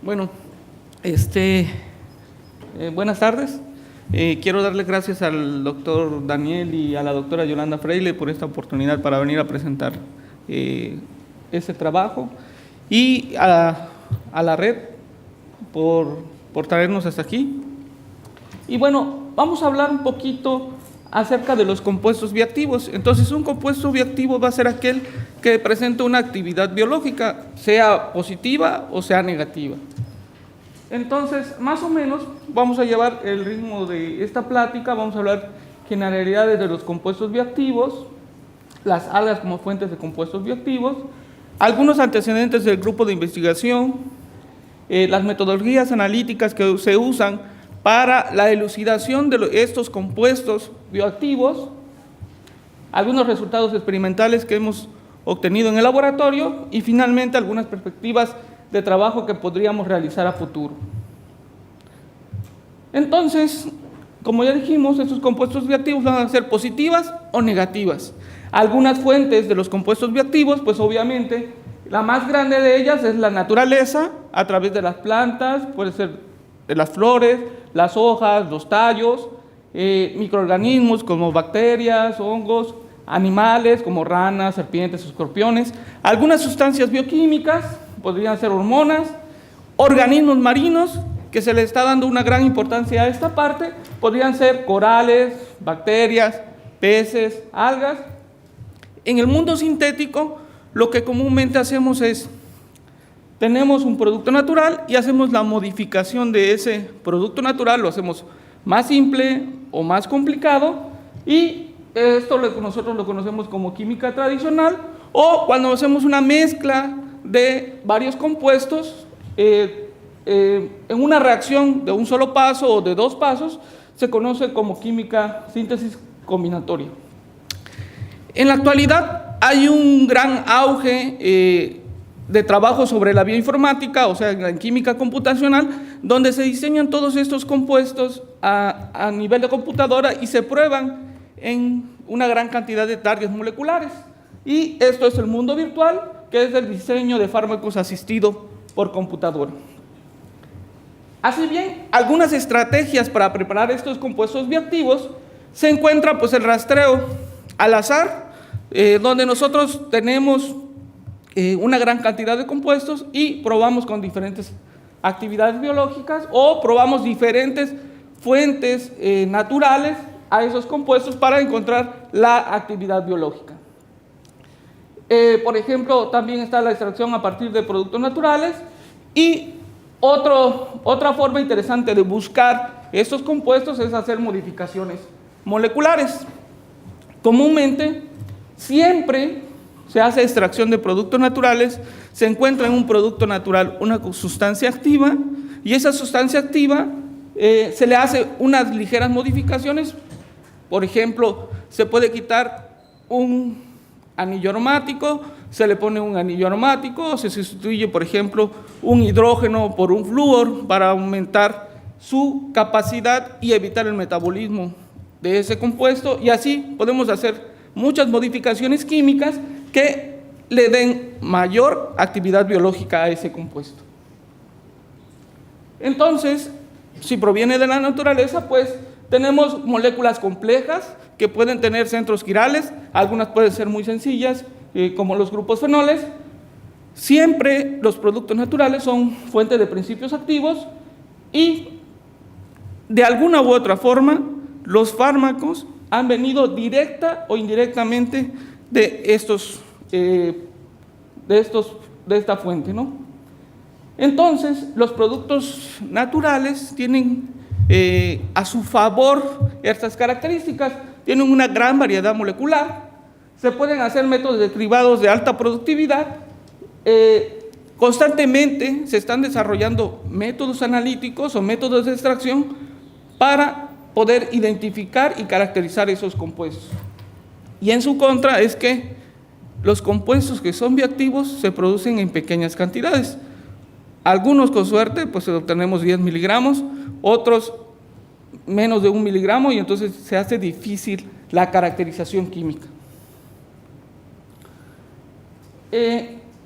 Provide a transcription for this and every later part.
Bueno, buenas tardes. Quiero darle gracias al doctor Daniel y a la doctora Yolanda Freile por esta oportunidad para venir a presentar ese trabajo y a la red por traernos hasta aquí. Y bueno, vamos a hablar un poquito acerca de los compuestos bioactivos. Entonces, un compuesto bioactivo va a ser aquel que presenta una actividad biológica, sea positiva o sea negativa. Entonces, más o menos, vamos a llevar el ritmo de esta plática. Vamos a hablar generalidades de los compuestos bioactivos, las algas como fuentes de compuestos bioactivos, algunos antecedentes del grupo de investigación, las metodologías analíticas que se usan para la elucidación de estos compuestos bioactivos, algunos resultados experimentales que hemos obtenido en el laboratorio y finalmente algunas perspectivas de trabajo que podríamos realizar a futuro. Entonces, como ya dijimos, estos compuestos bioactivos van a ser positivas o negativas. Algunas fuentes de los compuestos bioactivos, pues obviamente la más grande de ellas es la naturaleza, a través de las plantas, puede ser de las flores, las hojas, los tallos, microorganismos como bacterias, hongos, animales como ranas, serpientes, escorpiones, algunas sustancias bioquímicas, podrían ser hormonas, organismos marinos, que se le está dando una gran importancia a esta parte, podrían ser corales, bacterias, peces, algas. En el mundo sintético, lo que comúnmente hacemos es, tenemos un producto natural y hacemos la modificación de ese producto natural, lo hacemos más simple o más complicado, y esto nosotros lo conocemos como química tradicional, o cuando hacemos una mezcla de varios compuestos en una reacción de un solo paso o de dos pasos, se conoce como química síntesis combinatoria. En la actualidad hay un gran auge de trabajo sobre la bioinformática, o sea, en química computacional, donde se diseñan todos estos compuestos a nivel de computadora y se prueban en una gran cantidad de targets moleculares. Y esto es el mundo virtual, que es el diseño de fármacos asistido por computadora. Así bien, algunas estrategias para preparar estos compuestos bioactivos se encuentra pues el rastreo al azar, donde nosotros tenemos una gran cantidad de compuestos y probamos con diferentes actividades biológicas o probamos diferentes fuentes naturales a esos compuestos para encontrar la actividad biológica. Por ejemplo, también está la extracción a partir de productos naturales y otra forma interesante de buscar estos compuestos es hacer modificaciones moleculares. Comúnmente, siempre se hace extracción de productos naturales, se encuentra en un producto natural una sustancia activa y esa sustancia activa se le hace unas ligeras modificaciones. Por ejemplo, se puede quitar un anillo aromático, se le pone un anillo aromático, o se sustituye, por ejemplo, un hidrógeno por un flúor para aumentar su capacidad y evitar el metabolismo de ese compuesto, y así podemos hacer muchas modificaciones químicas que le den mayor actividad biológica a ese compuesto. Entonces, si proviene de la naturaleza, pues tenemos moléculas complejas que pueden tener centros quirales, algunas pueden ser muy sencillas, como los grupos fenoles. Siempre los productos naturales son fuentes de principios activos y de alguna u otra forma los fármacos han venido directa o indirectamente de esta fuente, ¿no? Entonces, los productos naturales tienen a su favor estas características, tienen una gran variedad molecular, se pueden hacer métodos de cribados de alta productividad, constantemente se están desarrollando métodos analíticos o métodos de extracción para poder identificar y caracterizar esos compuestos. Y en su contra es que los compuestos que son bioactivos se producen en pequeñas cantidades. Algunos con suerte pues obtenemos 10 miligramos, otros menos de 1 miligramo y entonces se hace difícil la caracterización química.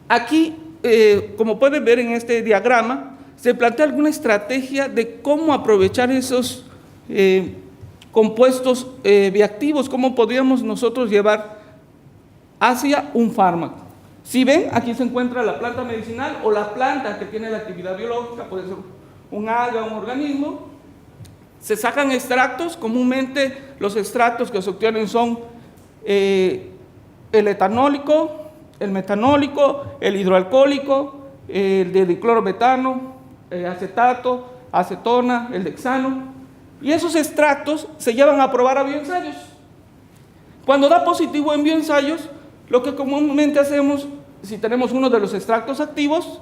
Aquí, como pueden ver en este diagrama, ¿se plantea alguna estrategia de cómo aprovechar esos compuestos bioactivos? ¿Cómo podríamos nosotros llevar hacia un fármaco? Si ven, aquí se encuentra la planta medicinal o la planta que tiene la actividad biológica, puede ser un alga, un organismo. Se sacan extractos, comúnmente los extractos que se obtienen son el etanólico, el metanólico, el hidroalcohólico, el de diclorometano, acetato, acetona, el hexano, y esos extractos se llevan a probar a bioensayos. Cuando da positivo en bioensayos, lo que comúnmente hacemos, si tenemos uno de los extractos activos,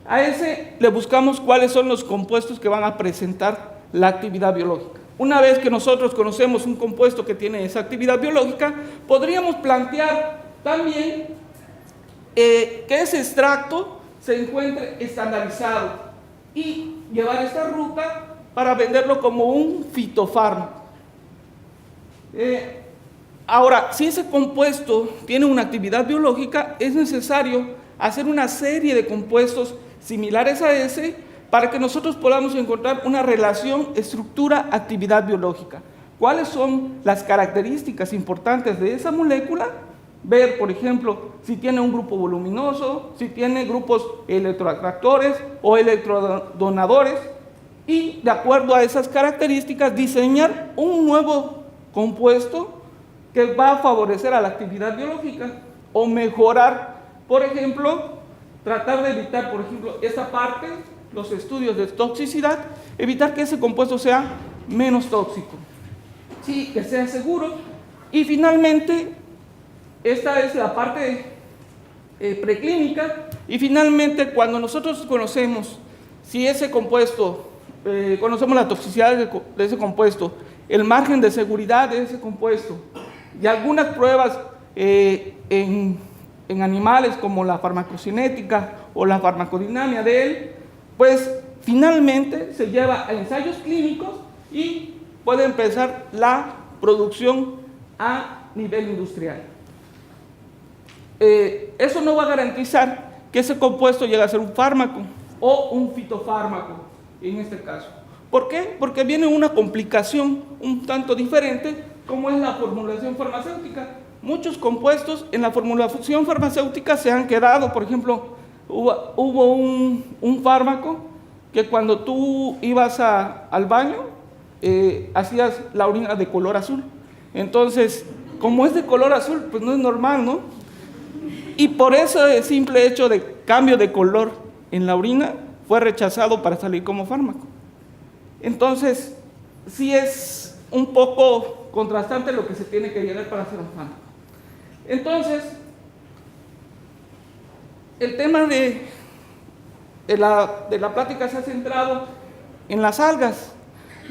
a ese le buscamos cuáles son los compuestos que van a presentar la actividad biológica. Una vez que nosotros conocemos un compuesto que tiene esa actividad biológica, podríamos plantear también que ese extracto se encuentre estandarizado y llevar esta ruta para venderlo como un fitofármaco. Ahora, si ese compuesto tiene una actividad biológica, es necesario hacer una serie de compuestos similares a ese para que nosotros podamos encontrar una relación estructura-actividad biológica. ¿Cuáles son las características importantes de esa molécula? Ver, por ejemplo, si tiene un grupo voluminoso, si tiene grupos electroatractores o electrodonadores, y de acuerdo a esas características diseñar un nuevo compuesto que va a favorecer a la actividad biológica o mejorar, por ejemplo, tratar de evitar, por ejemplo, esta parte, los estudios de toxicidad, evitar que ese compuesto sea menos tóxico, sí, que sea seguro. Y finalmente, esta es la parte preclínica, y finalmente cuando nosotros conocemos si ese compuesto, conocemos la toxicidad de ese compuesto, el margen de seguridad de ese compuesto, y algunas pruebas en animales como la farmacocinética o la farmacodinámica de él, pues finalmente se lleva a ensayos clínicos y puede empezar la producción a nivel industrial. Eso no va a garantizar que ese compuesto llegue a ser un fármaco o un fitofármaco en este caso. ¿Por qué? Porque viene una complicación un tanto diferente, como es la formulación farmacéutica. Muchos compuestos en la formulación farmacéutica se han quedado. Por ejemplo, hubo un fármaco que cuando tú ibas al baño, hacías la orina de color azul. Entonces, como es de color azul, pues no es normal, ¿no? Y por ese simple hecho de cambio de color en la orina, fue rechazado para salir como fármaco. Entonces, sí es un poco contrastante lo que se tiene que llegar para hacer un fármaco. Entonces, el tema de la plática se ha centrado en las algas.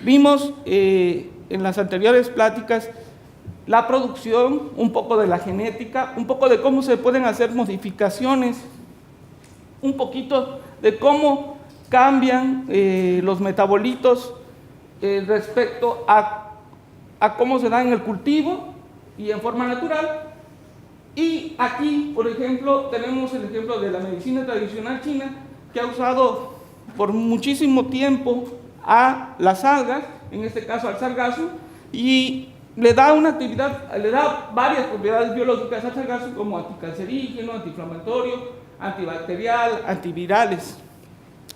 Vimos en las anteriores pláticas la producción, un poco de la genética, un poco de cómo se pueden hacer modificaciones, un poquito de cómo cambian los metabolitos respecto a cómo se da en el cultivo y en forma natural. Y aquí, por ejemplo, tenemos el ejemplo de la medicina tradicional china, que ha usado por muchísimo tiempo a las algas, en este caso al sargazo, y le da una actividad, le da varias propiedades biológicas al sargazo, como anticancerígeno, antiinflamatorio, antibacterial, antivirales.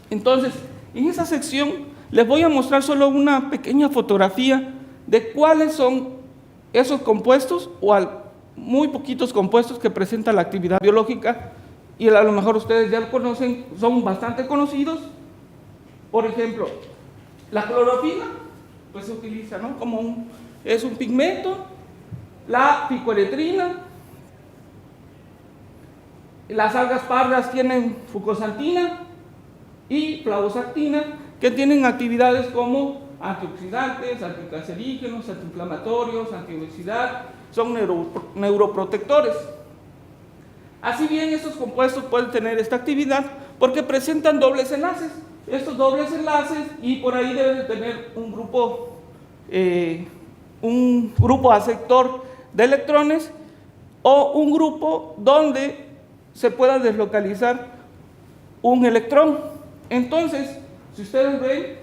Entonces, en esa sección les voy a mostrar solo una pequeña fotografía de cuáles son esos compuestos o muy poquitos compuestos que presenta la actividad biológica, y a lo mejor ustedes ya lo conocen, son bastante conocidos. Por ejemplo, la clorofila, pues se utiliza, ¿no?, como es un pigmento. La picoeretrina, las algas pardas tienen fucosantina y flavoxactina, que tienen actividades como antioxidantes, anticancerígenos, antiinflamatorios, antiobesidad, son neuroprotectores. Así bien, estos compuestos pueden tener esta actividad porque presentan dobles enlaces. Estos dobles enlaces, y por ahí deben de tener un grupo aceptor de electrones o un grupo donde se pueda deslocalizar un electrón. Entonces, Si ustedes ven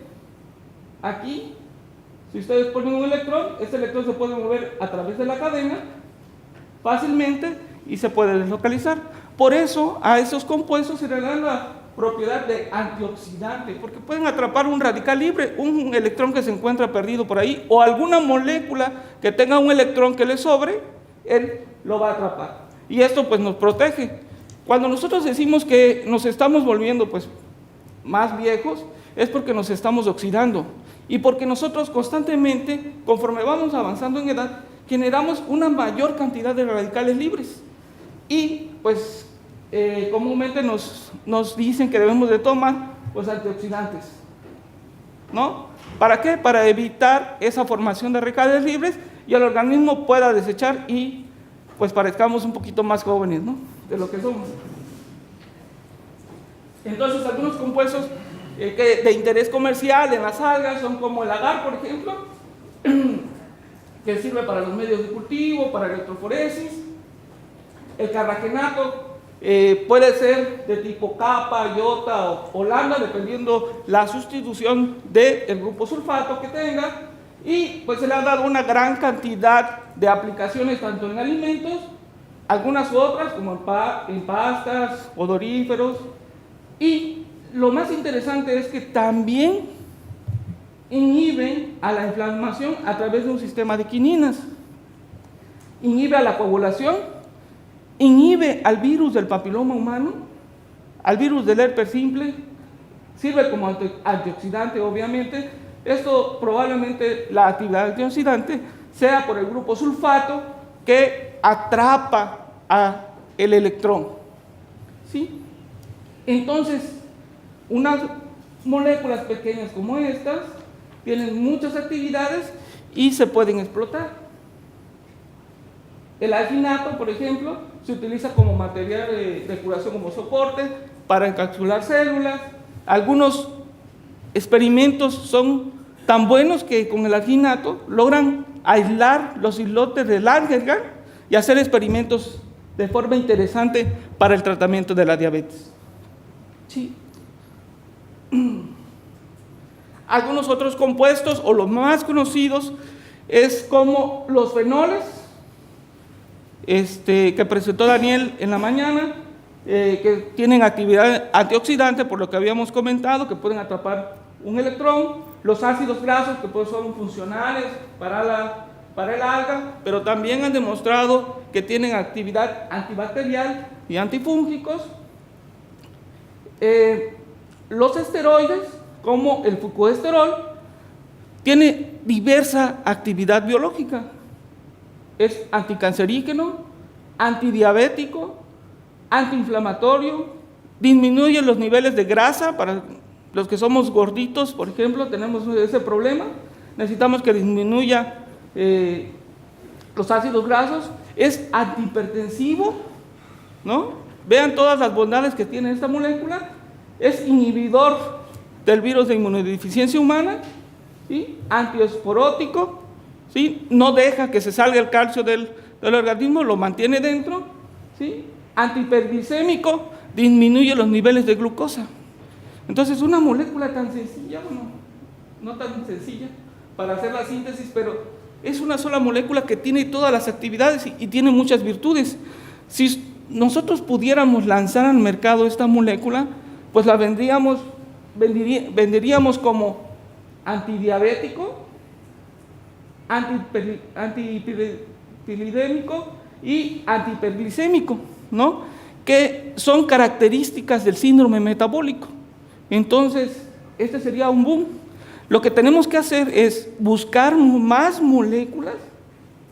aquí, si ustedes ponen un electrón, este electrón se puede mover a través de la cadena fácilmente y se puede deslocalizar. Por eso a esos compuestos se le da la propiedad de antioxidante, porque pueden atrapar un radical libre, un electrón que se encuentra perdido por ahí, o alguna molécula que tenga un electrón que le sobre, él lo va a atrapar. Y esto pues nos protege. Cuando nosotros decimos que nos estamos volviendo pues más viejos, es porque nos estamos oxidando y porque nosotros constantemente, conforme vamos avanzando en edad, generamos una mayor cantidad de radicales libres y pues comúnmente nos dicen que debemos de tomar pues antioxidantes, ¿no? ¿Para qué? Para evitar esa formación de radicales libres y el organismo pueda desechar y pues parezcamos un poquito más jóvenes, ¿no?, de lo que somos. Entonces algunos compuestos de interés comercial en las algas son como el agar, por ejemplo, que sirve para los medios de cultivo, para electroforesis. El carraquenato puede ser de tipo capa, iota o lambda, dependiendo la sustitución del grupo sulfato que tenga. Y pues se le ha dado una gran cantidad de aplicaciones tanto en alimentos, algunas otras como en pastas, odoríferos. Y lo más interesante es que también inhiben a la inflamación a través de un sistema de quininas, inhibe a la coagulación, inhibe al virus del papiloma humano, al virus del herpes simple, sirve como antioxidante obviamente. Esto probablemente la actividad antioxidante sea por el grupo sulfato que atrapa el electrón, ¿sí? Entonces, unas moléculas pequeñas como estas tienen muchas actividades y se pueden explotar. El alginato, por ejemplo, se utiliza como material de curación, como soporte para encapsular células. Algunos experimentos son tan buenos que con el alginato logran aislar los islotes del Langerhans y hacer experimentos de forma interesante para el tratamiento de la diabetes. Sí. Algunos otros compuestos, o los más conocidos, es como los fenoles, que presentó Daniel en la mañana, que tienen actividad antioxidante, por lo que habíamos comentado, que pueden atrapar un electrón. Los ácidos grasos, que pues son funcionales para el alga, pero también han demostrado que tienen actividad antibacterial y antifúngicos. Los esteroides, como el fucoesterol, tiene diversa actividad biológica. Es anticancerígeno, antidiabético, antiinflamatorio, disminuye los niveles de grasa. Para los que somos gorditos, por ejemplo, tenemos ese problema, necesitamos que disminuya los ácidos grasos. Es antihipertensivo, ¿no? Vean todas las bondades que tiene esta molécula. Es inhibidor del virus de inmunodeficiencia humana, ¿sí? Antiosporótico, ¿sí? No deja que se salga el calcio del organismo, lo mantiene dentro, ¿sí? Antihiperglicémico, disminuye los niveles de glucosa. Entonces, una molécula tan sencilla, bueno, no tan sencilla para hacer la síntesis, pero es una sola molécula que tiene todas las actividades y tiene muchas virtudes. Si nosotros pudiéramos lanzar al mercado esta molécula, pues la venderíamos como antidiabético, antihiperlipidémico y antihiperglicémico, ¿no?, que son características del síndrome metabólico. Entonces, este sería un boom. Lo que tenemos que hacer es buscar más moléculas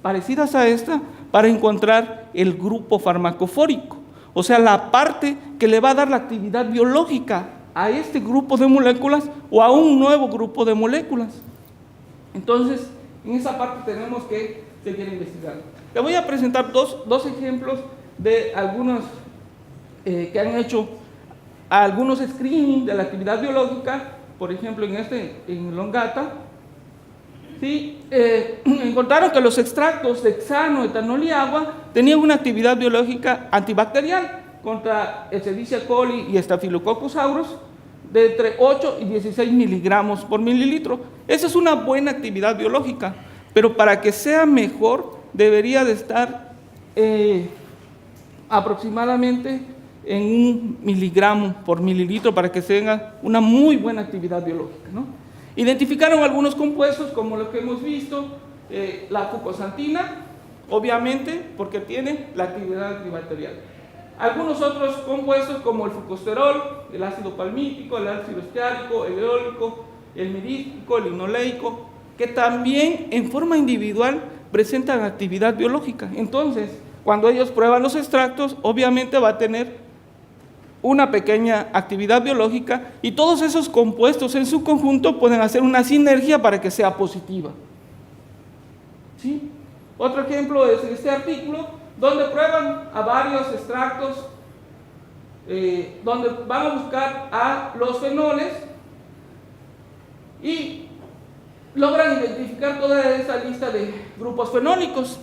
parecidas a esta para encontrar el grupo farmacofórico, o sea, la parte que le va a dar la actividad biológica a este grupo de moléculas o a un nuevo grupo de moléculas. Entonces, en esa parte tenemos que seguir investigando. Le voy a presentar dos ejemplos de algunos que han hecho algunos screening de la actividad biológica. Por ejemplo, en Longata, ¿sí? Encontraron que los extractos de hexano, etanol y agua tenían una actividad biológica antibacterial contra Escherichia coli y Staphylococcus aureus de entre 8 y 16 miligramos por mililitro. Esa es una buena actividad biológica, pero para que sea mejor debería de estar aproximadamente en 1 miligramo por mililitro para que tenga una muy buena actividad biológica, ¿no? Identificaron algunos compuestos como los que hemos visto, la fucosantina, obviamente porque tiene la actividad antibacterial. Algunos otros compuestos como el fucosterol, el ácido palmítico, el ácido esteárico, el eólico, el mirístico, el linoleico, que también en forma individual presentan actividad biológica. Entonces, cuando ellos prueban los extractos, obviamente va a tener una pequeña actividad biológica y todos esos compuestos en su conjunto pueden hacer una sinergia para que sea positiva. ¿Sí? Otro ejemplo es este artículo, donde prueban a varios extractos, donde van a buscar a los fenoles y logran identificar toda esa lista de grupos fenólicos.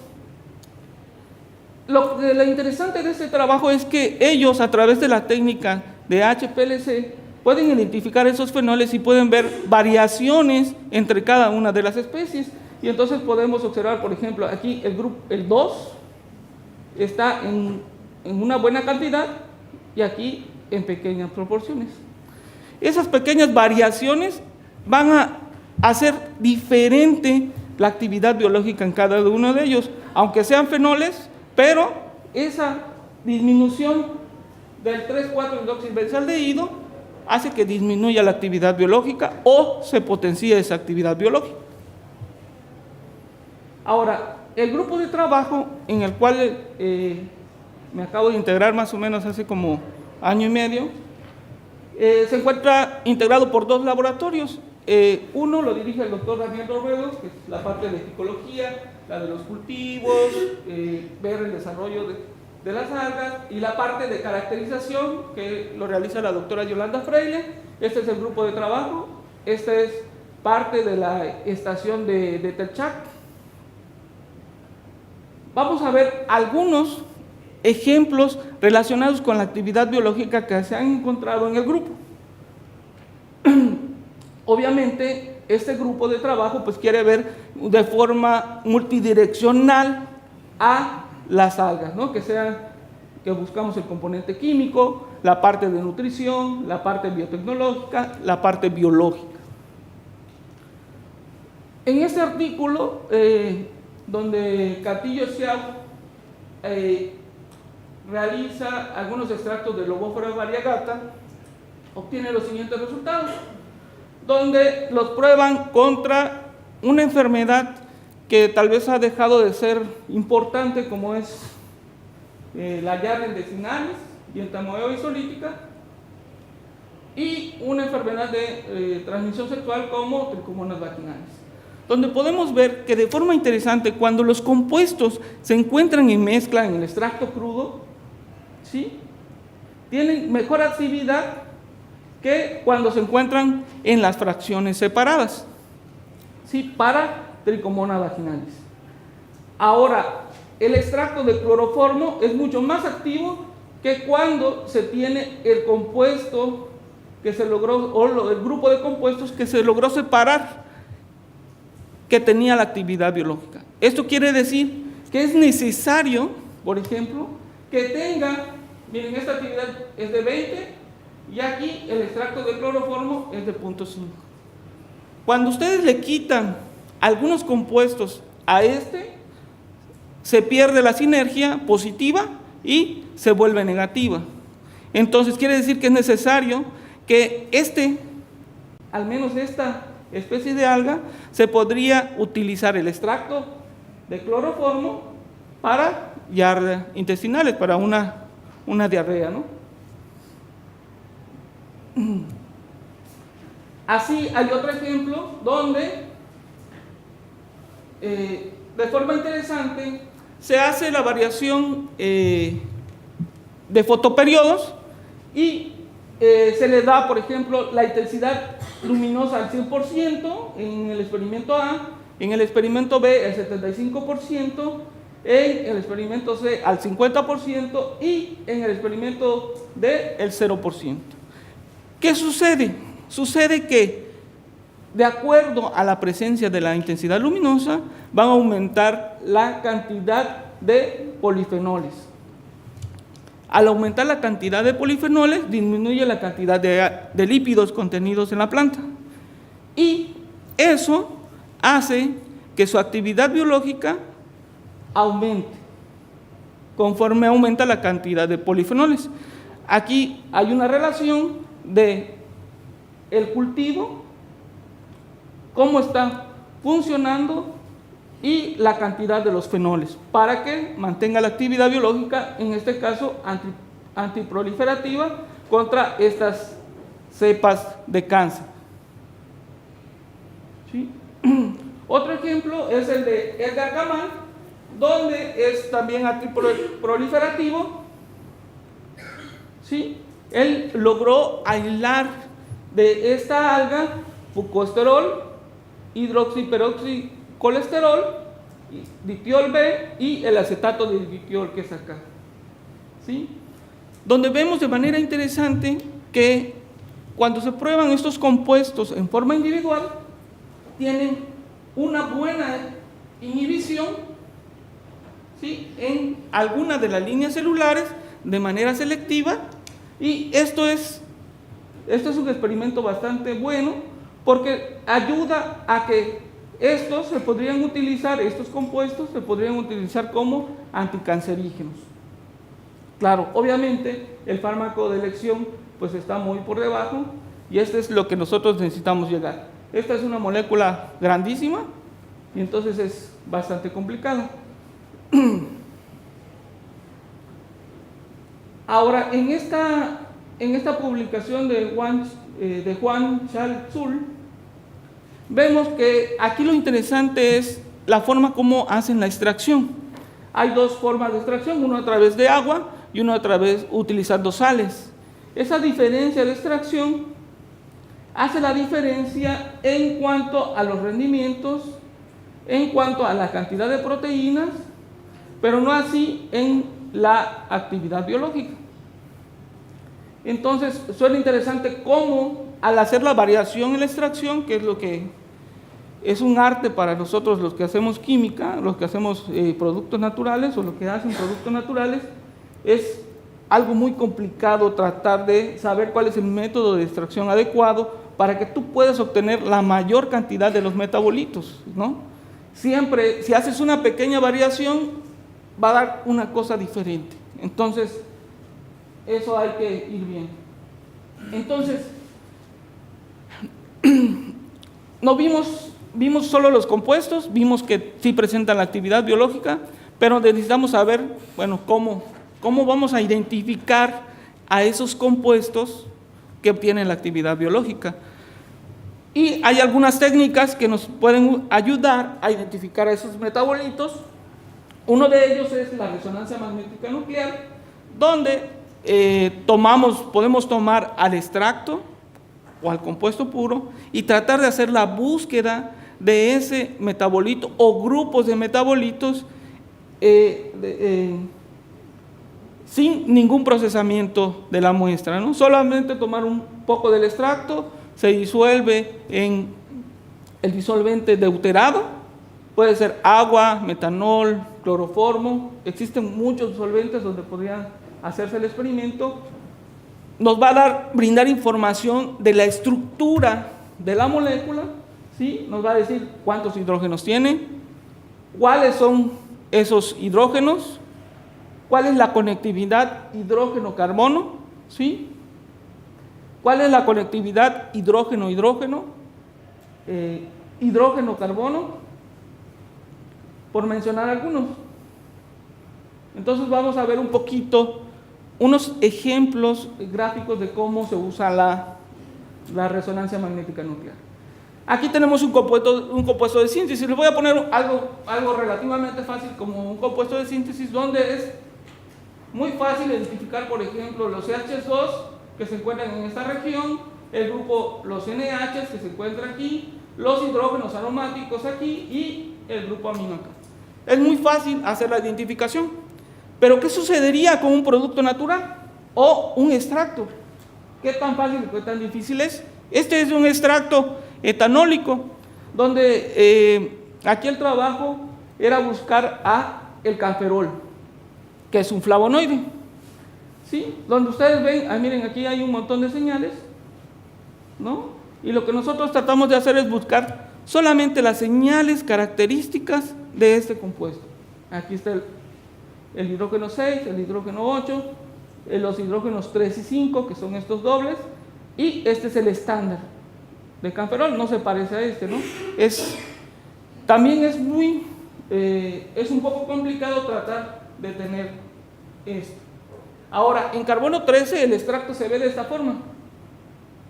Lo interesante de este trabajo es que ellos, a través de la técnica de HPLC, pueden identificar esos fenoles y pueden ver variaciones entre cada una de las especies. Y entonces podemos observar, por ejemplo, aquí el 2 está en una buena cantidad y aquí en pequeñas proporciones. Esas pequeñas variaciones van a hacer diferente la actividad biológica en cada uno de ellos, aunque sean fenoles, pero esa disminución del 3,4-hidroxibenzaldehído hace que disminuya la actividad biológica o se potencie esa actividad biológica. Ahora, el grupo de trabajo en el cual me acabo de integrar más o menos hace como año y medio, se encuentra integrado por 2 laboratorios. Uno lo dirige el doctor Daniel Robredo, que es la parte de ecología, la de los cultivos, ver el desarrollo de las algas, y la parte de caracterización, que lo realiza la doctora Yolanda Freile. Este es el grupo de trabajo. Esta es parte de la estación de Telchac. Vamos a ver algunos ejemplos relacionados con la actividad biológica que se han encontrado en el grupo. Obviamente, este grupo de trabajo pues quiere ver de forma multidireccional a las algas, ¿no? Que buscamos el componente químico, la parte de nutrición, la parte biotecnológica, la parte biológica. En este artículo, donde Castillo Xiao realiza algunos extractos de Lobophora variegata, obtiene los siguientes resultados, donde los prueban contra una enfermedad que tal vez ha dejado de ser importante, como es la Yarden decinalis y entamoeba isolítica, y una enfermedad de transmisión sexual como tricomonas vaginales, donde podemos ver que de forma interesante, cuando los compuestos se encuentran en mezcla en el extracto crudo, ¿sí?, tienen mejor actividad que cuando se encuentran en las fracciones separadas, ¿sí?, para Trichomonas vaginalis. Ahora, el extracto de cloroformo es mucho más activo que cuando se tiene el compuesto que se logró, o el grupo de compuestos que se logró separar, que tenía la actividad biológica. Esto quiere decir que es necesario, por ejemplo, que tenga, miren, esta actividad es de 20 y aquí el extracto de cloroformo es de 0.5. Cuando ustedes le quitan algunos compuestos a se pierde la sinergia positiva y se vuelve negativa. Entonces quiere decir que es necesario que al menos esta especie de alga, se podría utilizar el extracto de cloroformo para diarrea intestinales, para una diarrea, ¿no? Así hay otro ejemplo donde de forma interesante se hace la variación de fotoperiodos y se le da, por ejemplo, la intensidad luminosa al 100% en el experimento A, en el experimento B el 75%, en el experimento C al 50% y en el experimento D el 0%. ¿Qué sucede? Sucede que, de acuerdo a la presencia de la intensidad luminosa, van a aumentar la cantidad de polifenoles. Al aumentar la cantidad de polifenoles, disminuye la cantidad de lípidos contenidos en la planta. Y eso hace que su actividad biológica aumente conforme aumenta la cantidad de polifenoles. Aquí hay una relación de el cultivo, cómo está funcionando y la cantidad de los fenoles para que mantenga la actividad biológica, en este caso antiproliferativa, contra estas cepas de cáncer. ¿Sí? Otro ejemplo es el de Edgar Kamal, donde es también antiproliferativo. ¿Sí? Él logró aislar de esta alga fucosterol, hidroxiperoxicolesterol, ditiol B y el acetato de ditiol, que es acá. ¿Sí? Donde vemos de manera interesante que cuando se prueban estos compuestos en forma individual, tienen una buena inhibición, ¿sí?, en alguna de las líneas celulares de manera selectiva, y esto es un experimento bastante bueno porque ayuda a que estos compuestos se podrían utilizar como anticancerígenos. Claro, obviamente el fármaco de elección pues está muy por debajo, y este es lo que nosotros necesitamos llegar. Esta es una molécula grandísima y entonces es bastante complicado. Ahora, en esta publicación de Juan Chalzul, vemos que aquí lo interesante es la forma como hacen la extracción. Hay dos formas de extracción, una a través de agua y una a través utilizando sales. Esa diferencia de extracción hace la diferencia en cuanto a los rendimientos, en cuanto a la cantidad de proteínas, pero no así en la actividad biológica. Entonces, suena interesante cómo al hacer la variación en la extracción, que es lo que es un arte para nosotros los que hacemos química, los que hacemos productos naturales o los que hacen productos naturales, es algo muy complicado tratar de saber cuál es el método de extracción adecuado para que tú puedas obtener la mayor cantidad de los metabolitos, ¿no? Siempre, si haces una pequeña variación, va a dar una cosa diferente. Entonces, eso hay que ir viendo. Entonces, no vimos solo los compuestos, vimos que sí presentan la actividad biológica, pero necesitamos saber, bueno, cómo vamos a identificar a esos compuestos que obtienen la actividad biológica. Y hay algunas técnicas que nos pueden ayudar a identificar a esos metabolitos. Uno de ellos es la resonancia magnética nuclear, donde podemos tomar al extracto o al compuesto puro y tratar de hacer la búsqueda de ese metabolito o grupos de metabolitos sin ningún procesamiento de la muestra, ¿no? Solamente tomar un poco del extracto, se disuelve en el disolvente deuterado, puede ser agua, metanol, cloroformo, existen muchos solventes donde podrían hacerse el experimento. Nos va a brindar información de la estructura de la molécula, ¿sí? Nos va a decir cuántos hidrógenos tiene, cuáles son esos hidrógenos, cuál es la conectividad hidrógeno-carbono, ¿sí? ¿Cuál es la conectividad hidrógeno-hidrógeno? Hidrógeno-carbono, por mencionar algunos. Entonces vamos a ver un poquito, unos ejemplos gráficos de cómo se usa la resonancia magnética nuclear. Aquí tenemos un compuesto de síntesis. Les voy a poner algo relativamente fácil como un compuesto de síntesis, donde es muy fácil identificar, por ejemplo, los CH2 que se encuentran en esta región, el grupo, los NH que se encuentran aquí, los hidrógenos aromáticos aquí y el grupo amino acá. Es muy fácil hacer la identificación. Pero ¿qué sucedería con un producto natural o un extracto? ¿Qué tan fácil y qué tan difícil es? Este es un extracto etanólico, donde aquí el trabajo era buscar el cafferol, que es un flavonoide, ¿sí? Donde ustedes ven, miren, aquí hay un montón de señales, ¿no? Y lo que nosotros tratamos de hacer es buscar solamente las señales características de este compuesto. Aquí está el hidrógeno 6, el hidrógeno 8, los hidrógenos 3 y 5, que son estos dobles, y este es el estándar de cafferol, no se parece a este, ¿no? También es un poco complicado tratar de tener esto. Ahora, en carbono 13 el extracto se ve de esta forma.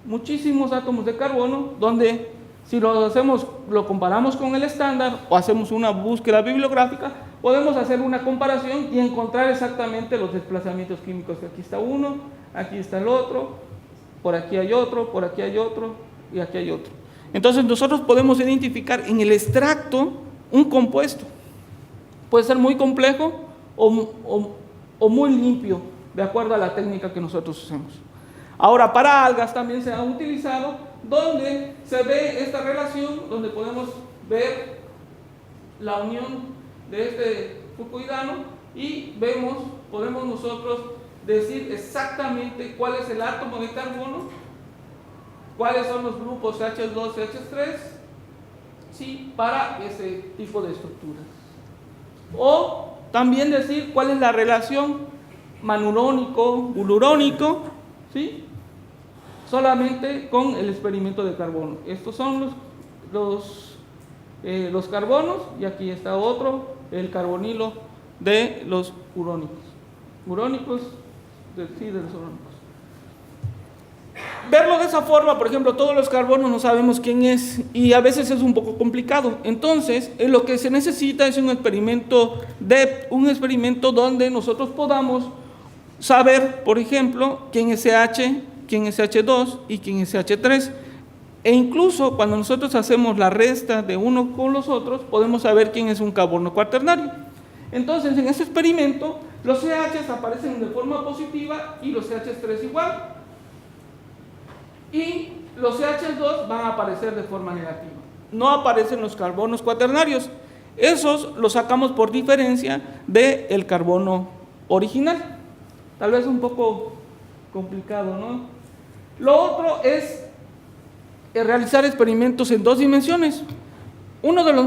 Muchísimos átomos de carbono, donde si lo comparamos con el estándar o hacemos una búsqueda bibliográfica, podemos hacer una comparación y encontrar exactamente los desplazamientos químicos. Aquí está uno, aquí está el otro, por aquí hay otro, por aquí hay otro y aquí hay otro. Entonces nosotros podemos identificar en el extracto un compuesto. Puede ser muy complejo o muy limpio, de acuerdo a la técnica que nosotros usemos. Ahora, para algas también se ha utilizado, donde se ve esta relación, donde podemos ver la unión de este fucoidano y podemos nosotros decir exactamente cuál es el átomo de carbono, cuáles son los grupos CH2 y CH3, ¿sí? Para ese tipo de estructuras. O también decir cuál es la relación manurónico-bulurónico, ¿sí? Solamente con el experimento de carbono. Estos son los carbonos, y aquí está otro, el carbonilo de los urónicos. Urónicos, de los urónicos. Verlo de esa forma, por ejemplo, todos los carbonos no sabemos quién es y a veces es un poco complicado. Entonces, lo que se necesita es un experimento donde nosotros podamos saber, por ejemplo, quién es CH, quién es CH2 y quién es CH3. E incluso cuando nosotros hacemos la resta de uno con los otros, podemos saber quién es un carbono cuaternario. Entonces, en ese experimento, los CHs aparecen de forma positiva y los CH3 igual. Y los CH2 van a aparecer de forma negativa. No aparecen los carbonos cuaternarios. Esos los sacamos por diferencia del carbono original. Tal vez un poco complicado, ¿no? Lo otro es realizar experimentos en 2 dimensiones. Uno de los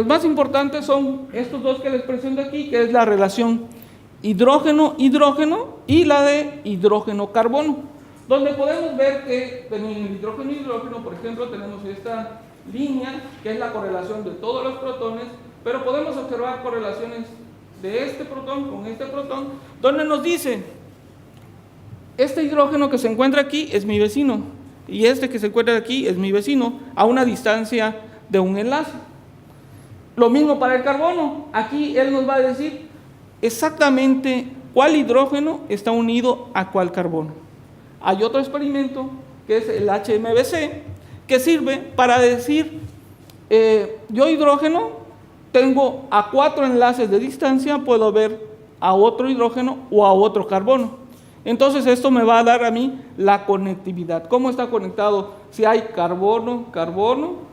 más importantes son estos dos que les presento aquí, que es la relación hidrógeno-hidrógeno y la de hidrógeno-carbono, donde podemos ver que en el hidrógeno-hidrógeno, por ejemplo, tenemos esta línea que es la correlación de todos los protones, pero podemos observar correlaciones de este protón con este protón, donde nos dice: este hidrógeno que se encuentra aquí es mi vecino, y este que se encuentra aquí es mi vecino, a una distancia de un enlace. Lo mismo para el carbono. Aquí él nos va a decir exactamente cuál hidrógeno está unido a cuál carbono. Hay otro experimento que es el HMBC, que sirve para decir, yo hidrógeno tengo a 4 enlaces de distancia, puedo ver a otro hidrógeno o a otro carbono. Entonces esto me va a dar a mí la conectividad. ¿Cómo está conectado? Si hay carbono, carbono,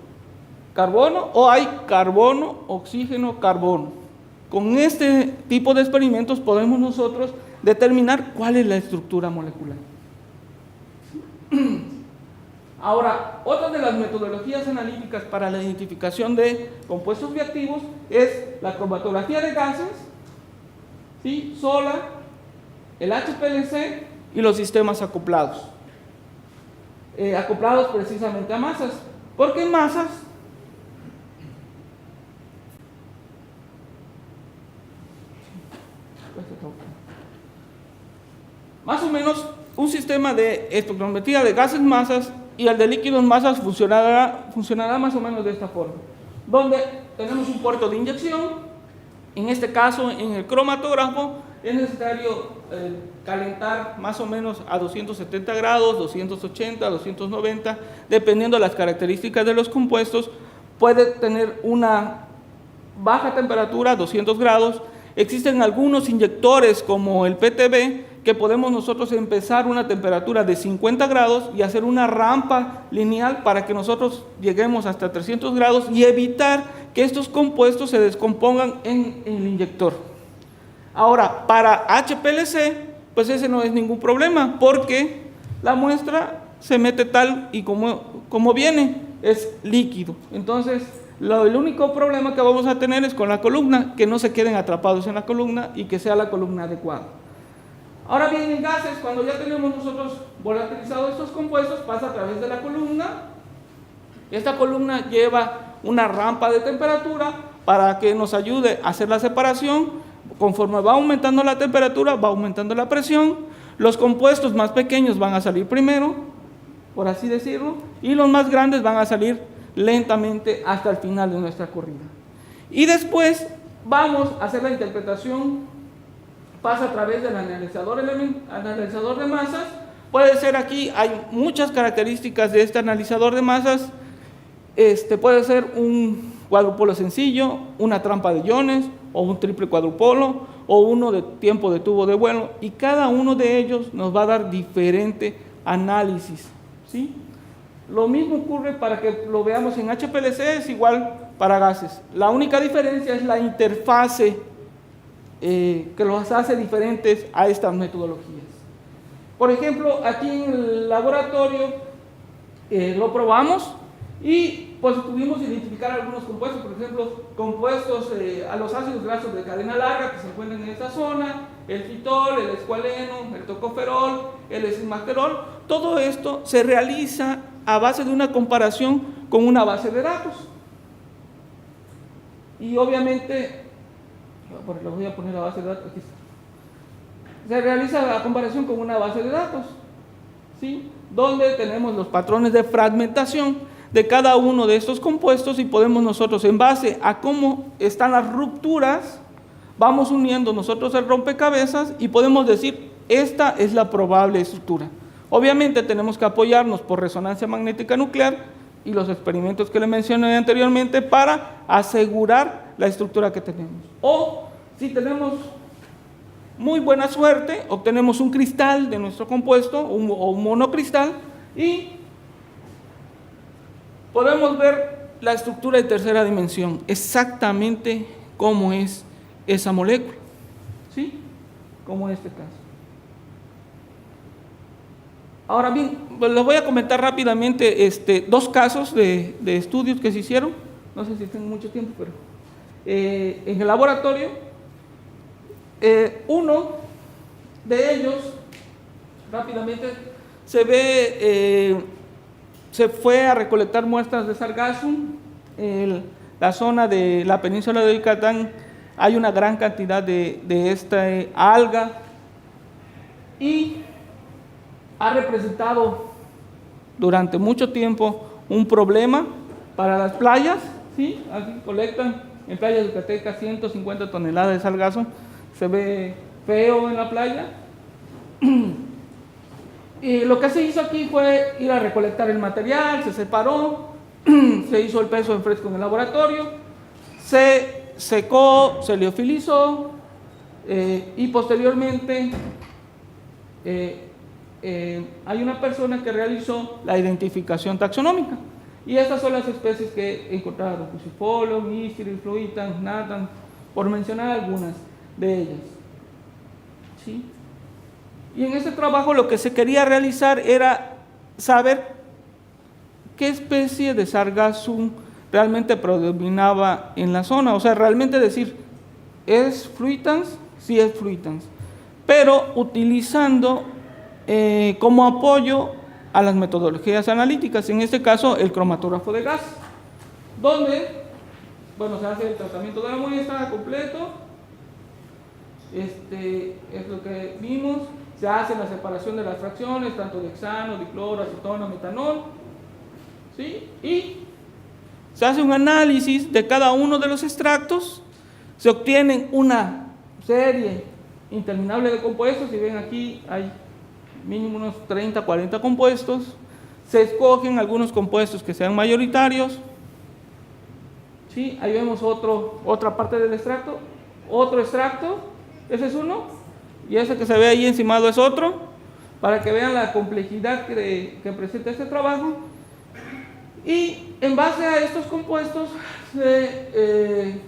carbono, o hay carbono, oxígeno, carbono. Con este tipo de experimentos podemos nosotros determinar cuál es la estructura molecular. Ahora, otra de las metodologías analíticas para la identificación de compuestos bioactivos es la cromatografía de gases, ¿sí? SOLA, el HPLC y los sistemas acoplados. Acoplados precisamente a masas, porque en masas más o menos un sistema de espectrometría de gases masas y el de líquidos masas funcionará más o menos de esta forma, donde tenemos un puerto de inyección. En este caso, en el cromatógrafo es necesario calentar más o menos a 270 grados, 280, 290, dependiendo de las características de los compuestos. Puede tener una baja temperatura, 200 grados. Existen algunos inyectores como el PTB que podemos nosotros empezar una temperatura de 50 grados y hacer una rampa lineal para que nosotros lleguemos hasta 300 grados y evitar que estos compuestos se descompongan en el inyector. Ahora, para HPLC, pues ese no es ningún problema, porque la muestra se mete tal y como viene, es líquido. Entonces, el único problema que vamos a tener es con la columna, que no se queden atrapados en la columna y que sea la columna adecuada. Ahora bien, en gases, cuando ya tenemos nosotros volatilizados estos compuestos, pasa a través de la columna. Esta columna lleva una rampa de temperatura para que nos ayude a hacer la separación. Conforme va aumentando la temperatura, va aumentando la presión. Los compuestos más pequeños van a salir primero, por así decirlo, y los más grandes van a salir lentamente hasta el final de nuestra corrida. Y después vamos a hacer la interpretación, pasa a través del analizador de masas. Puede ser aquí, hay muchas características de este analizador de masas. Puede ser un cuadrupolo sencillo, una trampa de iones, o un triple cuadrupolo, o uno de tiempo de tubo de vuelo, y cada uno de ellos nos va a dar diferente análisis, ¿sí? Lo mismo ocurre para que lo veamos en HPLC, es igual para gases. La única diferencia es la interfase que los hace diferentes a estas metodologías. Por ejemplo, aquí en el laboratorio lo probamos y pues pudimos identificar algunos compuestos, por ejemplo, compuestos a los ácidos grasos de cadena larga que se encuentran en esta zona, el fitol, el escualeno, el tocoferol, el escimasterol. Todo esto se realiza a base de una comparación con una base de datos. Y obviamente, le voy a poner la base de datos, aquí está. Se realiza la comparación con una base de datos, ¿sí? Donde tenemos los patrones de fragmentación de cada uno de estos compuestos y podemos nosotros, en base a cómo están las rupturas, vamos uniendo nosotros el rompecabezas y podemos decir, esta es la probable estructura. Obviamente tenemos que apoyarnos por resonancia magnética nuclear y los experimentos que le mencioné anteriormente para asegurar la estructura que tenemos. O si tenemos muy buena suerte, obtenemos un cristal de nuestro compuesto o un monocristal y podemos ver la estructura de tercera dimensión, exactamente cómo es esa molécula, ¿sí? Como en este caso. Ahora bien, pues les voy a comentar rápidamente dos casos de estudios que se hicieron. No sé si tengo mucho tiempo, pero en el laboratorio, uno de ellos, rápidamente, se fue a recolectar muestras de sargassum. La zona de la península de Yucatán hay una gran cantidad de esta alga y ha representado durante mucho tiempo un problema para las playas, ¿sí? Aquí colectan en playas yucatecas 150 toneladas de sargazo, se ve feo en la playa. Y lo que se hizo aquí fue ir a recolectar el material, se separó, se hizo el peso en fresco en el laboratorio, se secó, se liofilizó y posteriormente hay una persona que realizó la identificación taxonómica. Y estas son las especies que encontraron: Pusifolium, Mysteris, Fluitans, Natans, por mencionar algunas de ellas, ¿sí? Y en ese trabajo lo que se quería realizar era saber qué especie de sargassum realmente predominaba en la zona. O sea, realmente decir, ¿es Fluitans? Sí, es Fluitans. Pero utilizando como apoyo a las metodologías analíticas, en este caso el cromatógrafo de gas, donde, bueno, se hace el tratamiento de la muestra completo. Es lo que vimos. Se hace la separación de las fracciones, tanto de hexano, dicloro, acetona, metanol, ¿sí? Y se hace un análisis de cada uno de los extractos, se obtienen una serie interminable de compuestos. Si ven aquí hay mínimo unos 30, 40 compuestos, se escogen algunos compuestos que sean mayoritarios, ¿sí? Ahí vemos otra parte del extracto, otro extracto, ese es uno. y ese que se ve ahí encimado es otro, para que vean la complejidad que presenta este trabajo. Y en base a estos compuestos se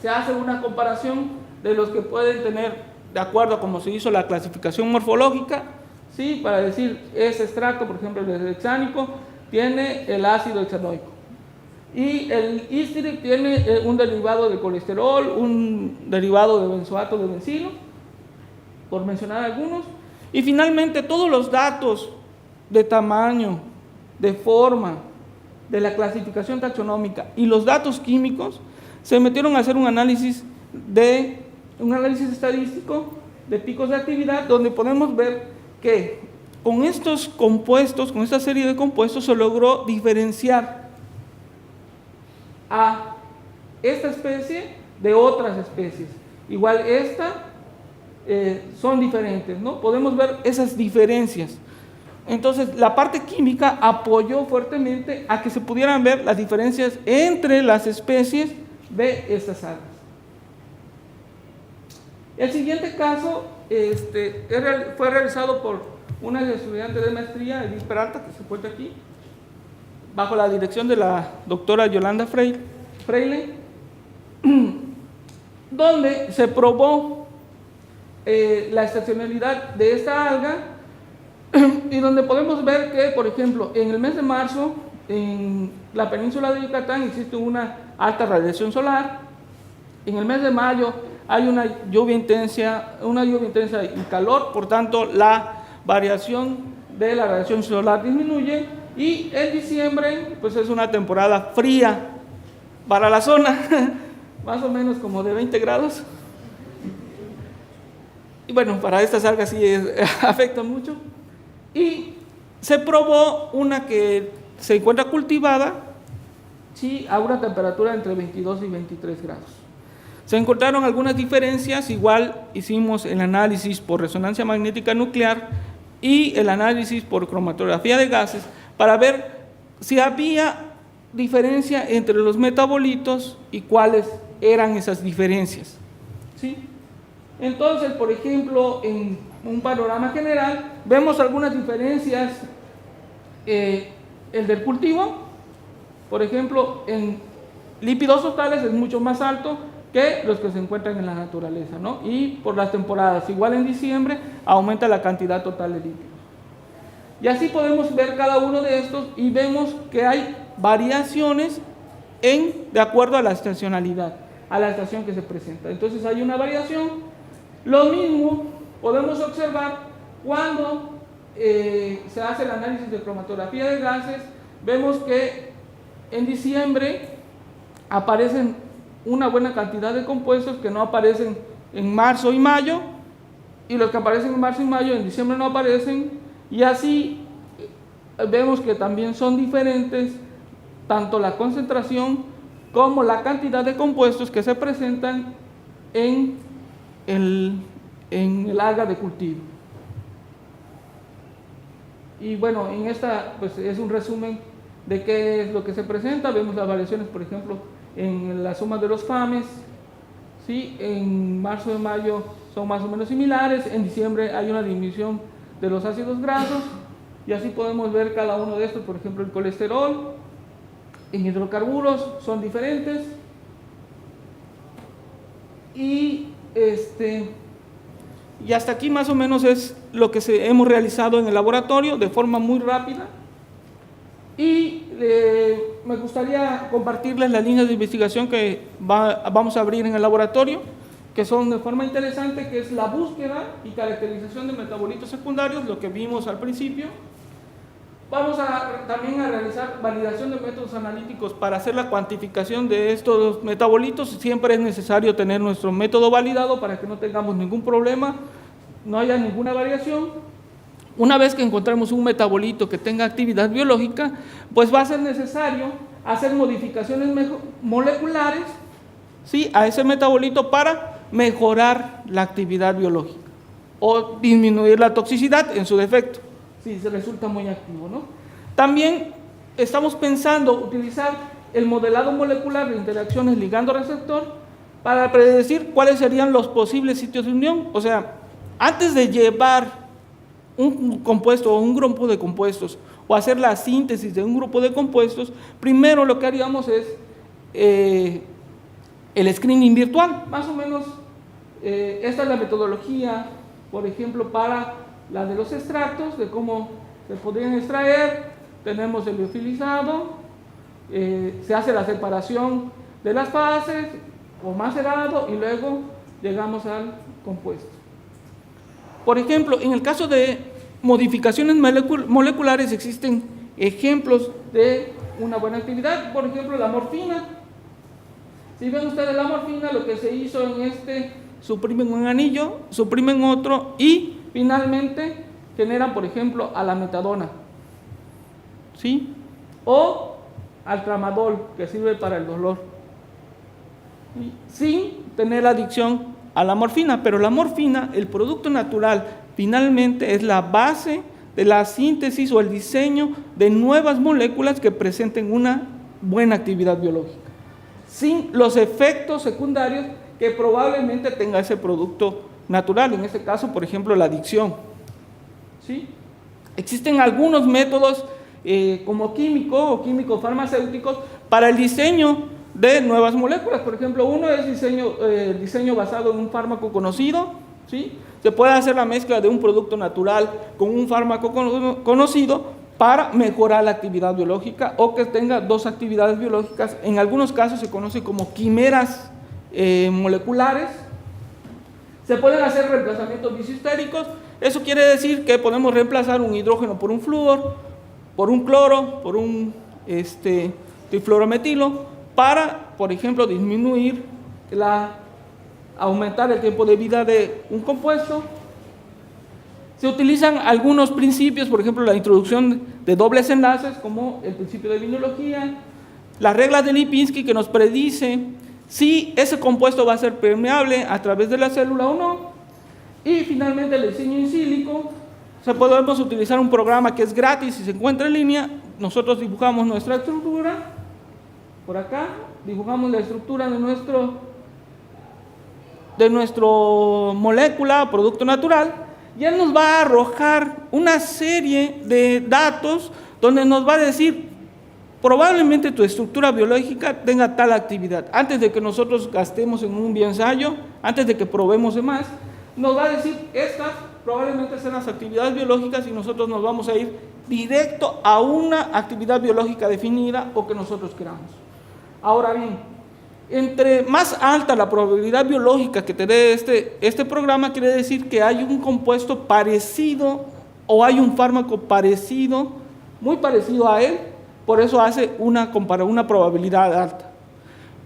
hace una comparación de los que pueden tener, de acuerdo a cómo se hizo la clasificación morfológica, ¿sí? Para decir, ese extracto, por ejemplo, el hexánico, tiene el ácido hexanoico. Y el hístiric tiene un derivado de colesterol, un derivado de benzoato de bencilo, por mencionar algunos. Y finalmente, todos los datos de tamaño, de forma, de la clasificación taxonómica y los datos químicos se metieron a hacer un análisis estadístico de picos de actividad, donde podemos ver que con estos compuestos, con esta serie de compuestos, se logró diferenciar a esta especie de otras especies. Igual son diferentes, ¿no? Podemos ver esas diferencias. Entonces, la parte química apoyó fuertemente a que se pudieran ver las diferencias entre las especies de estas algas. El siguiente caso fue realizado por una estudiante de maestría, Edith Peralta, que se encuentra aquí, bajo la dirección de la doctora Yolanda Freile, donde se probó la estacionalidad de esta alga y donde podemos ver que, por ejemplo, en el mes de marzo, en la península de Yucatán existe una alta radiación solar. En el mes de mayo hay una lluvia intensa y calor, por tanto la variación de la radiación solar disminuye, y en diciembre pues es una temporada fría para la zona, más o menos como de 20 grados. Y bueno, para estas algas sí afecta mucho. Y se probó una que se encuentra cultivada, sí, a una temperatura entre 22 y 23 grados. Se encontraron algunas diferencias, igual hicimos el análisis por resonancia magnética nuclear y el análisis por cromatografía de gases para ver si había diferencia entre los metabolitos y cuáles eran esas diferencias, ¿sí? Entonces, por ejemplo, en un panorama general, vemos algunas diferencias. El del cultivo, por ejemplo, en lípidos totales es mucho más alto que los que se encuentran en la naturaleza, ¿no? Y por las temporadas, igual en diciembre, aumenta la cantidad total de lípidos. Y así podemos ver cada uno de estos y vemos que hay variaciones de acuerdo a la estacionalidad, a la estación que se presenta. Entonces hay una variación. Lo mismo podemos observar cuando se hace el análisis de cromatografía de gases. Vemos que en diciembre aparecen una buena cantidad de compuestos que no aparecen en marzo y mayo, y los que aparecen en marzo y mayo en diciembre no aparecen, y así vemos que también son diferentes tanto la concentración como la cantidad de compuestos que se presentan en el alga de cultivo. Y bueno, en esta pues es un resumen de qué es lo que se presenta. Vemos las variaciones, por ejemplo, en la suma de los FAMES, ¿sí? En marzo y mayo son más o menos similares, en diciembre hay una disminución de los ácidos grasos, y así podemos ver cada uno de estos. Por ejemplo, el colesterol, en hidrocarburos son diferentes, y hasta aquí más o menos es lo que hemos realizado en el laboratorio de forma muy rápida. Y me gustaría compartirles las líneas de investigación que vamos a abrir en el laboratorio, que son de forma interesante, que es la búsqueda y caracterización de metabolitos secundarios, lo que vimos al principio. Vamos también a realizar validación de métodos analíticos para hacer la cuantificación de estos metabolitos. Siempre es necesario tener nuestro método validado para que no tengamos ningún problema, no haya ninguna variación. Una vez que encontremos un metabolito que tenga actividad biológica, pues va a ser necesario hacer modificaciones moleculares, ¿sí?, a ese metabolito para mejorar la actividad biológica o disminuir la toxicidad en su defecto, si se resulta muy activo, ¿no? También estamos pensando utilizar el modelado molecular de interacciones ligando-receptor para predecir cuáles serían los posibles sitios de unión. O sea, antes de llevar un compuesto o un grupo de compuestos o hacer la síntesis de un grupo de compuestos, primero lo que haríamos es el screening virtual. Más o menos esta es la metodología, por ejemplo, para la de los extractos, de cómo se podrían extraer. Tenemos el liofilizado, se hace la separación de las fases o macerado y luego llegamos al compuesto. Por ejemplo, en el caso de modificaciones moleculares existen ejemplos de una buena actividad. Por ejemplo, la morfina. Si ven ustedes la morfina, lo que se hizo en este, suprimen un anillo, suprimen otro y finalmente generan, por ejemplo, a la metadona, ¿sí? O al tramadol, que sirve para el dolor, ¿sí? Sin tener adicción a la morfina. Pero la morfina, el producto natural, finalmente es la base de la síntesis o el diseño de nuevas moléculas que presenten una buena actividad biológica, sin los efectos secundarios que probablemente tenga ese producto natural, en este caso, por ejemplo, la adicción, ¿sí? Existen algunos métodos como químico o químico-farmacéuticos para el diseño de nuevas moléculas. Por ejemplo, uno es diseño basado en un fármaco conocido, ¿sí? Se puede hacer la mezcla de un producto natural con un fármaco conocido para mejorar la actividad biológica o que tenga dos actividades biológicas. En algunos casos se conoce como quimeras moleculares. Se pueden hacer reemplazamientos bisestéricos. Eso quiere decir que podemos reemplazar un hidrógeno por un flúor, por un cloro, por un trifluorometilo, para, por ejemplo, aumentar el tiempo de vida de un compuesto. Se utilizan algunos principios, por ejemplo, la introducción de dobles enlaces, como el principio de lineología, las reglas de Lipinski, que nos predice si ese compuesto va a ser permeable a través de la célula o no, y finalmente el diseño in silico. Podemos utilizar un programa que es gratis y se encuentra en línea. Nosotros dibujamos nuestra estructura, por acá, dibujamos la estructura de nuestro molécula, producto natural, y él nos va a arrojar una serie de datos donde nos va a decir, probablemente tu estructura biológica tenga tal actividad. Antes de que nosotros gastemos en un bioensayo, antes de que probemos demás, nos va a decir, estas probablemente sean las actividades biológicas y nosotros nos vamos a ir directo a una actividad biológica definida o que nosotros queramos. Ahora bien, entre más alta la probabilidad biológica que te dé este programa, quiere decir que hay un compuesto parecido o hay un fármaco parecido, muy parecido a él, por eso hace una probabilidad alta.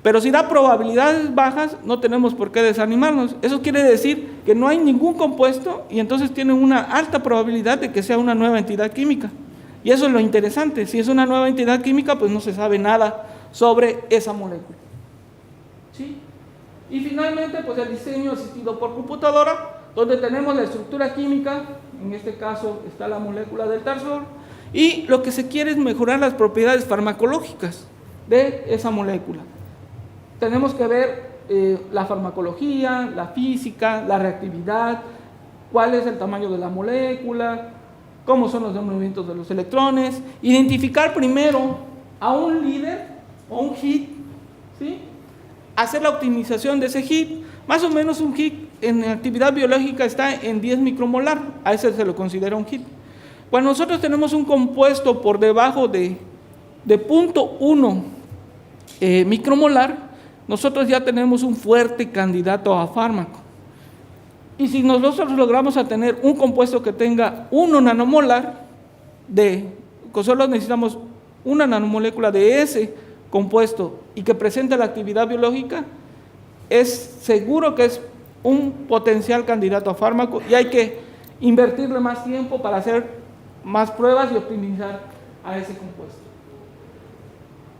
Pero si da probabilidades bajas, no tenemos por qué desanimarnos. Eso quiere decir que no hay ningún compuesto y entonces tiene una alta probabilidad de que sea una nueva entidad química. Y eso es lo interesante. Si es una nueva entidad química, pues no se sabe nada sobre esa molécula, ¿sí? Y finalmente, pues el diseño asistido por computadora, donde tenemos la estructura química, en este caso está la molécula del tarsol, y lo que se quiere es mejorar las propiedades farmacológicas de esa molécula. Tenemos que ver la farmacología, la física, la reactividad, cuál es el tamaño de la molécula, cómo son los movimientos de los electrones, identificar primero a un líder o un hit, ¿sí? Hacer la optimización de ese hit. Más o menos un hit en actividad biológica está en 10 micromolar, a ese se lo considera un hit. Cuando nosotros tenemos un compuesto por debajo de 0.1 micromolar, nosotros ya tenemos un fuerte candidato a fármaco. Y si nosotros logramos a tener un compuesto que tenga 1 nanomolar, solo necesitamos una nanomolécula de ese compuesto y que presente la actividad biológica, es seguro que es un potencial candidato a fármaco y hay que invertirle más tiempo para hacer más pruebas y optimizar a ese compuesto.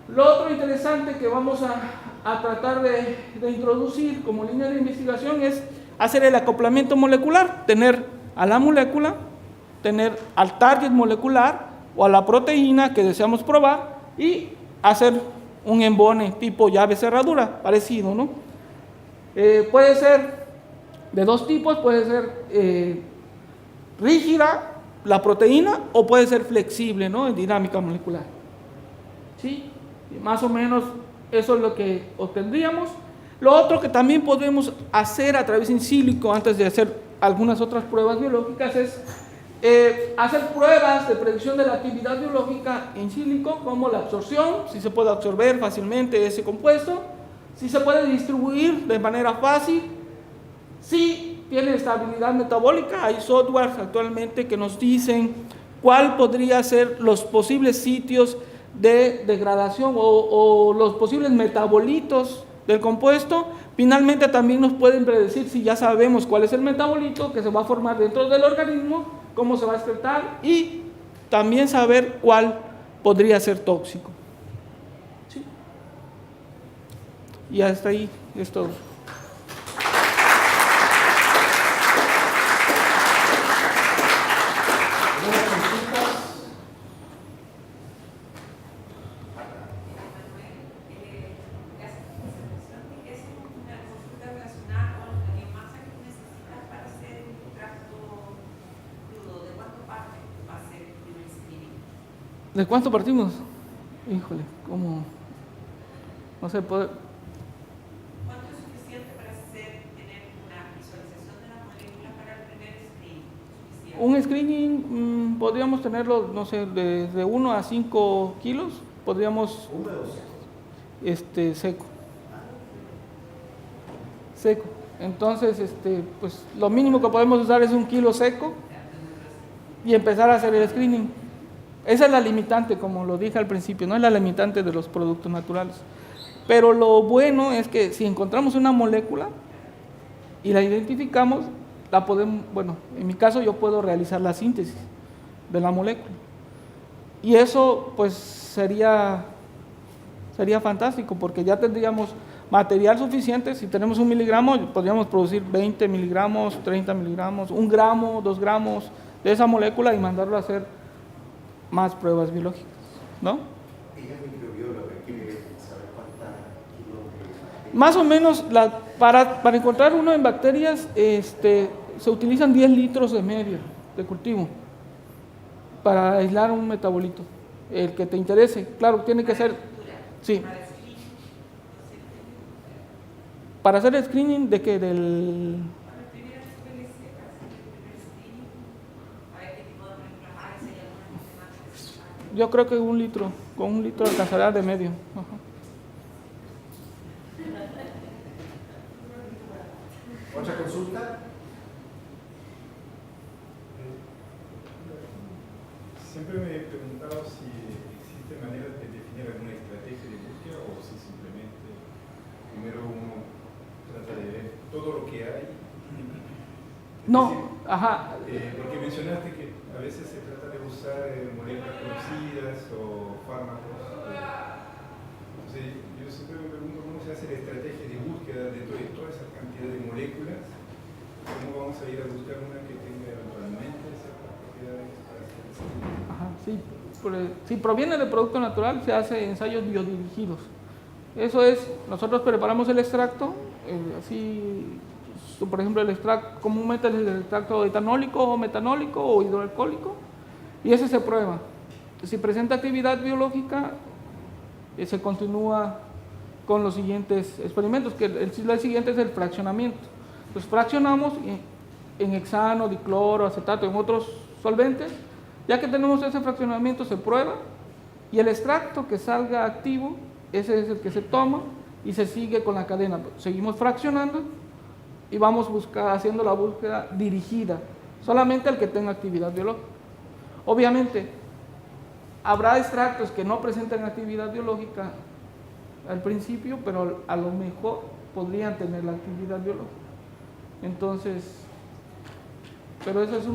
Lo otro interesante que vamos a tratar de introducir como línea de investigación es hacer el acoplamiento molecular, tener a la molécula, tener al target molecular o a la proteína que deseamos probar y hacer un embone tipo llave cerradura, parecido, ¿no? Puede ser de dos tipos, puede ser rígida, la proteína, o puede ser flexible, ¿no? En dinámica molecular. ¿Sí? Y más o menos eso es lo que obtendríamos. Lo otro que también podemos hacer a través in silico, antes de hacer algunas otras pruebas biológicas, es hacer pruebas de predicción de la actividad biológica in silico, como la absorción, si se puede absorber fácilmente ese compuesto, si se puede distribuir de manera fácil, si tiene estabilidad metabólica. Hay softwares actualmente que nos dicen cuál podría ser los posibles sitios de degradación o los posibles metabolitos del compuesto. Finalmente también nos pueden predecir, si ya sabemos cuál es el metabolito que se va a formar dentro del organismo, cómo se va a excretar, y también saber cuál podría ser tóxico. ¿Sí? Y hasta ahí es todo. ¿De cuánto partimos? Híjole, ¿cómo? No sé, ¿cuánto es suficiente para tener una visualización de la molécula para el primer screening? Un screening podríamos tenerlo, no sé, de 1 a 5 kilos, podríamos... seco. Seco. Entonces, pues lo mínimo que podemos usar es 1 kilo seco y empezar a hacer el screening. Esa es la limitante, como lo dije al principio, no es la limitante de los productos naturales. Pero lo bueno es que si encontramos una molécula y la identificamos, la podemos, bueno, en mi caso yo puedo realizar la síntesis de la molécula. Y eso pues sería fantástico, porque ya tendríamos material suficiente. Si tenemos 1 miligramo, podríamos producir 20 miligramos, 30 miligramos, 1 gramo, 2 gramos de esa molécula y mandarlo a hacer más pruebas biológicas, ¿no? Ella es microbióloga, quiere saber cuántas kilos. Más o menos, para encontrar uno en bacterias, se utilizan 10 litros de medio de cultivo para aislar un metabolito, el que te interese. Claro, tiene que ser, sí. Para hacer el screening de que del... Yo creo que 1 litro, con 1 litro alcanzará de medio. Ajá. ¿Otra consulta? Siempre me he preguntado si existe manera de definir alguna estrategia de búsqueda o si simplemente primero uno trata de ver todo lo que hay. No, ajá. Porque mencionaste que a veces se trata de usar moléculas conocidas o fármacos. Entonces, yo siempre me pregunto cómo se hace la estrategia de búsqueda de toda esa cantidad de moléculas. ¿Cómo vamos a ir a buscar una que tenga eventualmente ciertas propiedades para hacer esto? Ajá, sí. Si proviene de producto natural, se hace ensayos biodirigidos. Eso es, nosotros preparamos el extracto, así, por ejemplo, el extracto, comúnmente es el extracto etanólico o metanólico o hidroalcohólico, y ese se prueba. Si presenta actividad biológica, se continúa con los siguientes experimentos, que el siguiente es el fraccionamiento. Entonces fraccionamos en hexano, dicloro, acetato, en otros solventes. Ya que tenemos ese fraccionamiento, se prueba, y el extracto que salga activo, ese es el que se toma y se sigue con la cadena. Seguimos fraccionando y vamos haciendo la búsqueda dirigida, solamente al que tenga actividad biológica. Obviamente, habrá extractos que no presenten actividad biológica al principio, pero a lo mejor podrían tener la actividad biológica. Entonces, pero eso es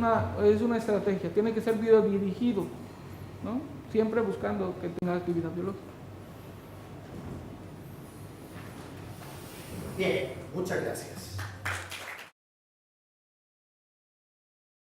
una estrategia, tiene que ser biodirigido, ¿no? Siempre buscando que tenga actividad biológica. Bien, muchas gracias.